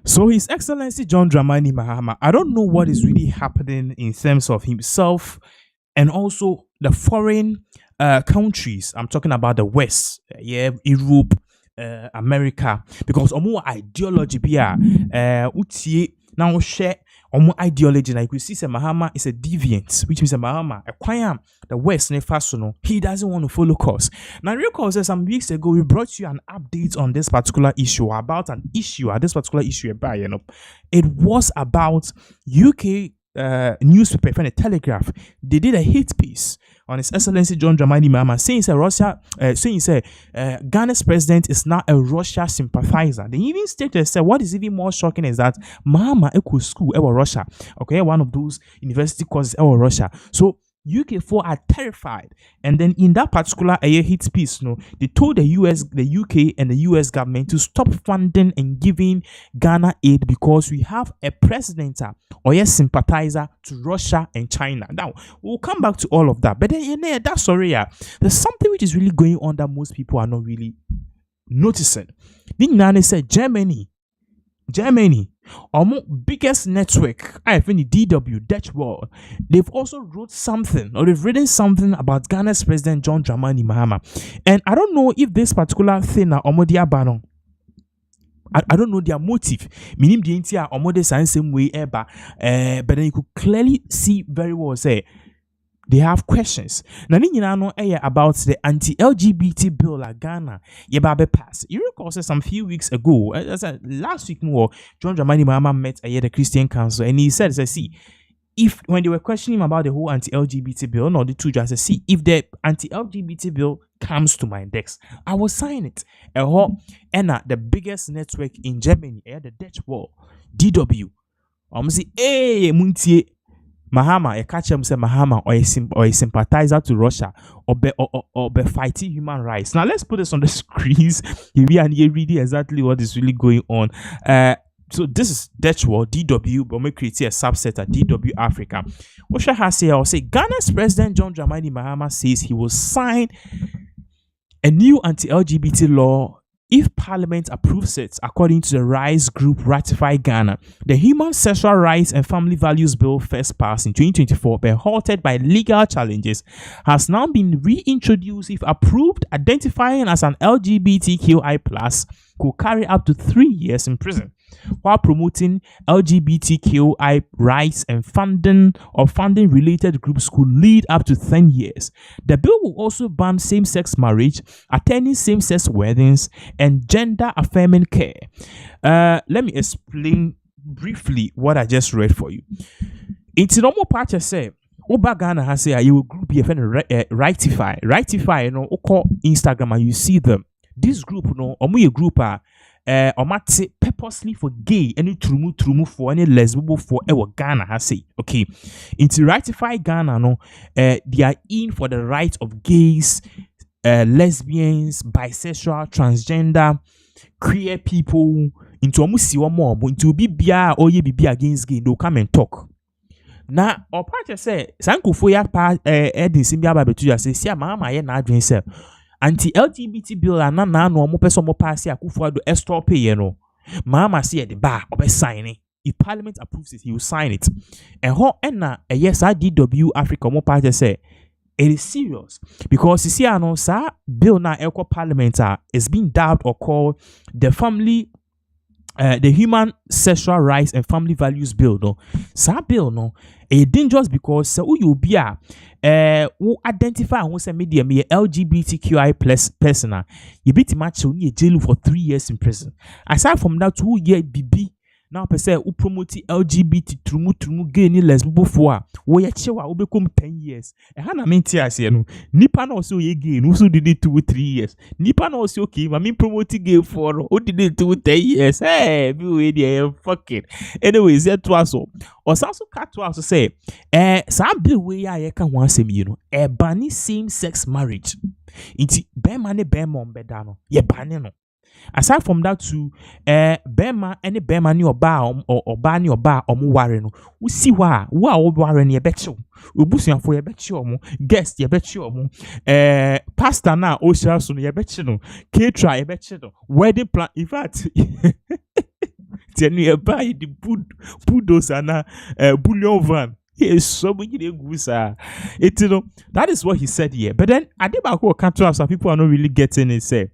So His Excellency John Dramani Mahama, I don't know what is really happening in terms of himself and also the foreign countries. I'm talking about the West, yeah, Europe, America, because omo ideology be utie now share omo ideology. Like we see, say Mahama is a deviant, which means Mahama acquire the West ne fasono. He doesn't want to follow course. Now, recall says some weeks ago we brought you an update on this particular issue about an issue. This particular issue, it was about UK newspaper, from the Telegraph. They did a hit piece on His Excellency John Dramani Mahama, saying Ghana's president is now a Russia sympathizer. They even stated, said, what is even more shocking is that Mahama equals school ever Russia. Okay, one of those university courses ever Russia. So UK4 are terrified, and then in that particular hit piece, they told the UK, and the US government to stop funding and giving Ghana aid because we have a president or a sympathizer to Russia and China. Now we'll come back to all of that, but then that's sorry, there's something which is really going on that most people are not really noticing. Then said Germany, biggest network, I think the DW, Dutch World, they've also wrote something, or they've written something about Ghana's president John Dramani Mahama. And I don't know if this particular thing I don't know their motive. Meaning the entire the same way ever, but then you could clearly see very well say they have questions. Now, about the anti-LGBT bill at Ghana, pass. You recall some few weeks ago, last week more, John Dramani Mahama met the Christian Council, and he said, see, if when they were questioning him about the whole anti-LGBT bill, no, the two just see, if the anti-LGBT bill comes to my desk, I will sign it. And the biggest network in Germany, the Dutch World, DW, say, hey, Muntie. Mahama, a catcher say Mahama or a sympathizer to Russia or be fighting human rights. Now let's put this on the screens. You read exactly what is really going on. So this is Dutch World, DW, but we create a subset at DW Africa. What shall I say? I'll say Ghana's president John Dramani Mahama says he will sign a new anti-LGBT law if Parliament approves it, according to the Rise Group Ratify Ghana. The Human Sexual Rights and Family Values Bill, first passed in 2024 but halted by legal challenges, has now been reintroduced if approved. Identifying as an LGBTQI+, could carry up to 3 years in prison, while promoting LGBTQI rights and funding related groups could lead up to 10 years. The bill will also ban same-sex marriage, attending same-sex weddings, and gender-affirming care. Let me explain briefly what I just read for you. It's a normal part to say, Oba Ghana has said you will group here Rightify, call Instagram and you see them. This group, a group purposely for gay, any trumu for any lesbian for Ghana has say. Okay, into Ratify Ghana, they are in for the rights of gays, lesbians, bisexual, transgender, queer people, into almost one more, but into BBA or ye be against gay, they'll come and talk. Now, or part say, Sanku Foya Edin Simbia Babetu say, see, Mahama, ye na drink say. Anti-LGBT bill and na no mo person mo pass here Akufo-Addo stop Mahama say the bar or sign it. If Parliament approves it, he will sign it. And yes, I DW Africa mo party say it is serious because you see sir bill na equal Parliament is being dubbed or called the Human Sexual Rights and Family Values Bill. No, sir bill it dangerous because you be who identify who say media me LGBTQI plus person you beat match you jail for 3 years in prison. Aside from that 2 year BB now per se who promote LGBT Trumu gay ni lesbian for we ya chewa we become 10 years e ha na menti ase no nipa na also ye gay no so did it 2-3 years nipa na also okay ma me promote gay for who did it 10 years hey be we dey fucking anyways that was so also cat to also say some bill we ya ye kan wan asem yi no e ban same sex marriage inti be man ne be mom be da no ye ban no. Aside from that to Bema any Bema ni oba ni oba ware no we see wa ware ni ebecho obusuan for ebechi omo guest ebechi omo pastor na o so no ebechi no caterer ebechi no wedding plan in fact you buy the bulldozer and bullion van. He is so many goose. It, you know, that is what he said here. But then I did back what some people are not really getting it. Say,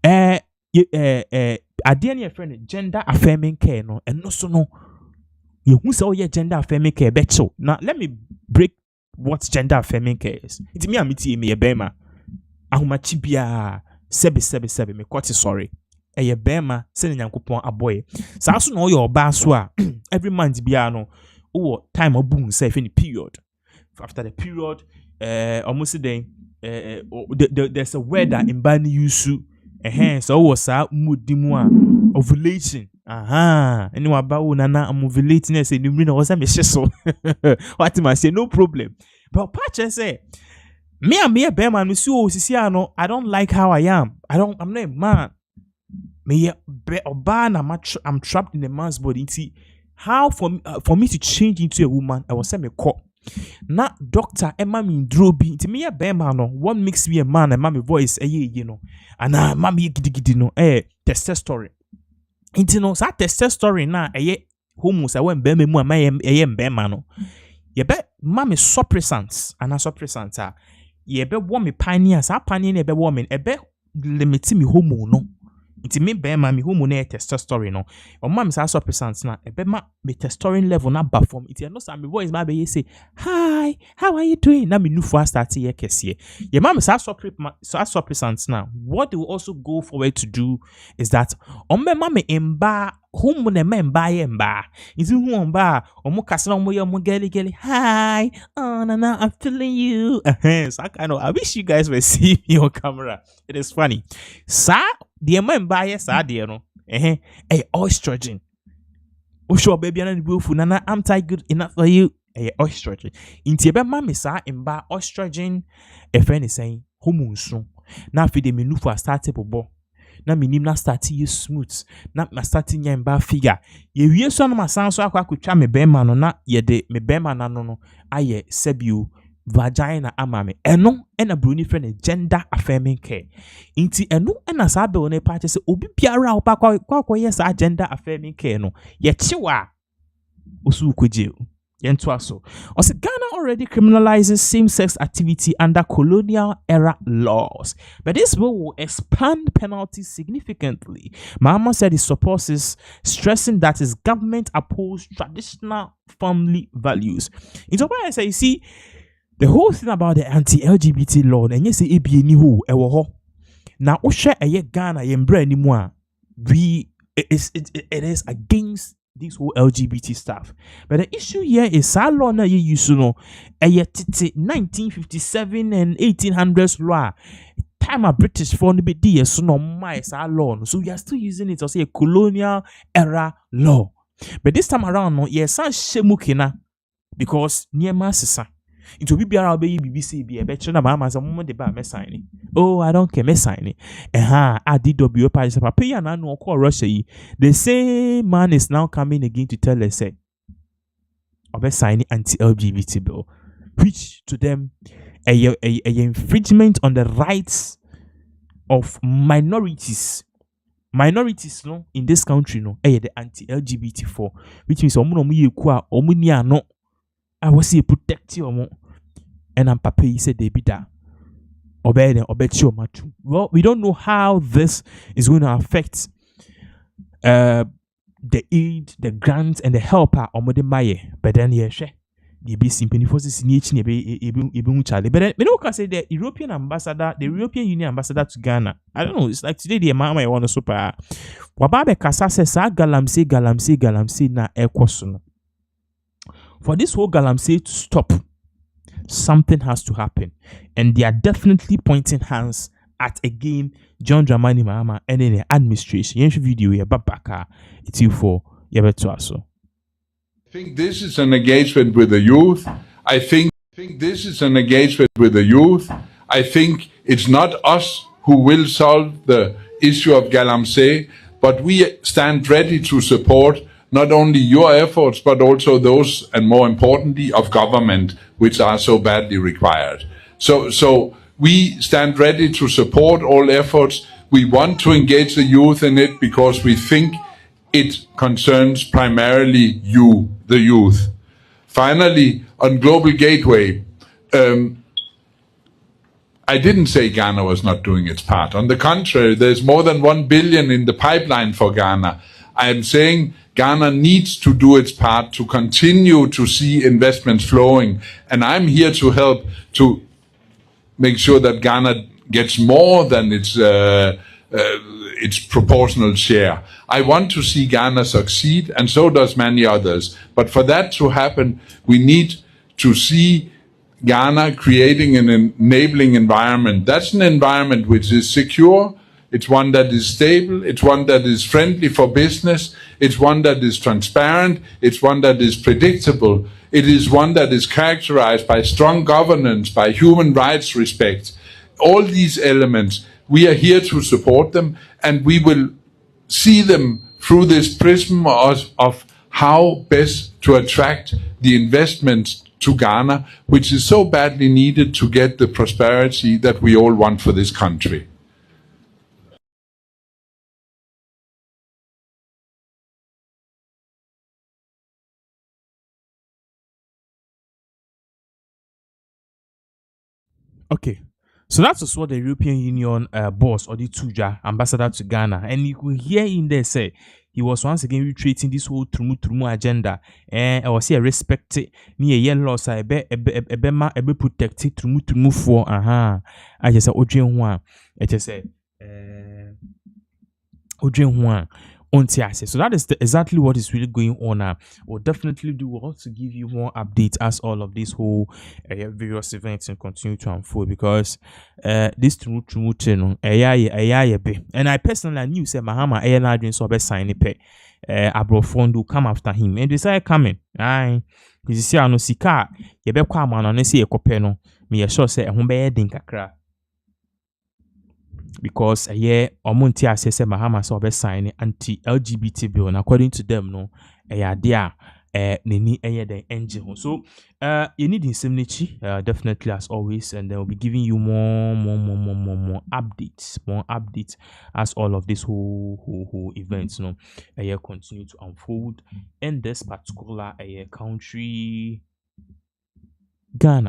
I didn't friend gender affirming care no, and no so no. You who say oh yeah gender affirming care better. Now let me break what gender affirming care is. It's me me a bema. Ahumachi bia sebe me quite sorry. Eye bema send nyankopon aboy. Sa so no your ba so a every month bia no oh time obu say any period. After the period almost then there's a word that in bani use so was a mudimu a ovulation. Anyone about nana I'm ovulating and say you know was a so what am I say no problem. But patch say me and me a bear man no I don't like how I am. I'm not a man. Me I'm trapped in a man's body. See how for me to change into a woman I was say me call. Na doctor Emma min drobi to me a bear man no what makes me a man and mommy voice you know and mommy gidi no testosterone. Into no sa testosterone na homos I went bear me mu bear man no. Ye be mommy suppressants and a suppressant ye be woman pioneer sa pioneer be woman e be limit me homo no. Inti me be ma me homo na testosterone no. O ma me sa suppressants na e be ma me testosterone level na ba form. Inti no sa me voice ma be say hi how are you doing na me nu for start here kese. Ye ma me sa suppressants na what they will also go forward to do is that o me ma me emba homo na me emba inti hu omba o mo kase na mo ye mo geli hi oh na I'm feeling you. So I wish you guys were seeing me on camera. It is funny. Sa the man buy sa de no estrogen. Oh sure baby na the fu nana I'm tired good enough for you. Estrogen. Inti be ma me sa emba estrogen e friend is saying hormone so. Na fi de me nu for start bo. Na minim na start you smooth. Na ma starting nya emba figure. Ye wie so na ma san so akwa kwatwa me be ma no na ye de me be ma na no aye sebio vagina amame eno ena bruni friend gender affirming care inti eno ena sa be one pa se obi biara opa kwa yes gender affirming care no ye chiwa osu koje yento aso ose Ghana already criminalizes same-sex activity under colonial era laws, but this bill will expand penalties significantly. Mahama said he supports this, stressing that his government opposes traditional family values. Into why I say you see the whole thing about the anti-LGBT law, and yes, it be any who now share a Ghana yembre anymore. It is against this whole LGBT stuff. But the issue here is how long you used to know a 1957 and 1800s law. Time a British for the BD so no my law. So we are still using it as a colonial era law. But this time around, no, yes, shemukina because near Massisa. It will be our baby BBC be a better than Mahama moment about me signing. Oh, I don't care, me signing. DW Paris Papa and I know call Russia. The same man is now coming again to tell us say about signing anti-LGBT bill, which to them a infringement on the rights of minorities. Minorities no in this country no the anti-LGBT for which means no I was here protect you and I'm papa he said they be that obey them matu. Well, we don't know how this is going to affect the aid, the grants and the help omode maye, but then yeah they be simply forces in each Charlie. But we can say the European ambassador, the European Union ambassador to Ghana. I don't know, it's like today the Mahama I want to super wababe kasa sa galamse na ekwoso. For this whole galamsey to stop, something has to happen. And they are definitely pointing hands at again John Dramani Mahama and then the administration. Yensh video here, babaka. It's you for Yebetuaso. I think this is an engagement with the youth. I think this is an engagement with the youth. I think it's not us who will solve the issue of galamsey, but we stand ready to support not only your efforts, but also those, and more importantly, of government, which are so badly required. So we stand ready to support all efforts. We want to engage the youth in it because we think it concerns primarily you, the youth. Finally, on Global Gateway, I didn't say Ghana was not doing its part. On the contrary, there's more than 1 billion in the pipeline for Ghana. I am saying Ghana needs to do its part to continue to see investments flowing. And I'm here to help to make sure that Ghana gets more than its proportional share. I want to see Ghana succeed, and so does many others. But for that to happen, we need to see Ghana creating an enabling environment. That's an environment which is secure. It's one that is stable. It's one that is friendly for business. It's one that is transparent. It's one that is predictable. It is one that is characterized by strong governance, by human rights respect. All these elements, we are here to support them, and we will see them through this prism of how best to attract the investments to Ghana, which is so badly needed to get the prosperity that we all want for this country. Okay. So that was what the European Union boss or the Tuja ambassador to Ghana, and you could hear in there say he was once again retreating this whole Trumu Trumu agenda. And I was here respect near yellow so ebe protect Trumu Trumu for I just said Odrin one. I just said Odrin one. So that is exactly what is really going on now. We'll definitely do well to give you more updates as all of these whole various events and continue to unfold, because this Trumu channel and I personally knew say Mahama Adrian so be sign it Abrofondo come after him, and they say coming aye you see I no sika ye be kwa ama no say ekope no me sure say ehun be den kakra, because omunti asese Mahama so be sign anti-LGBT bill, and according to them no dia neni den engine. So you need indemnity definitely as always, and they will be giving you more updates as all of this whole events continue to unfold in this particular country, Ghana.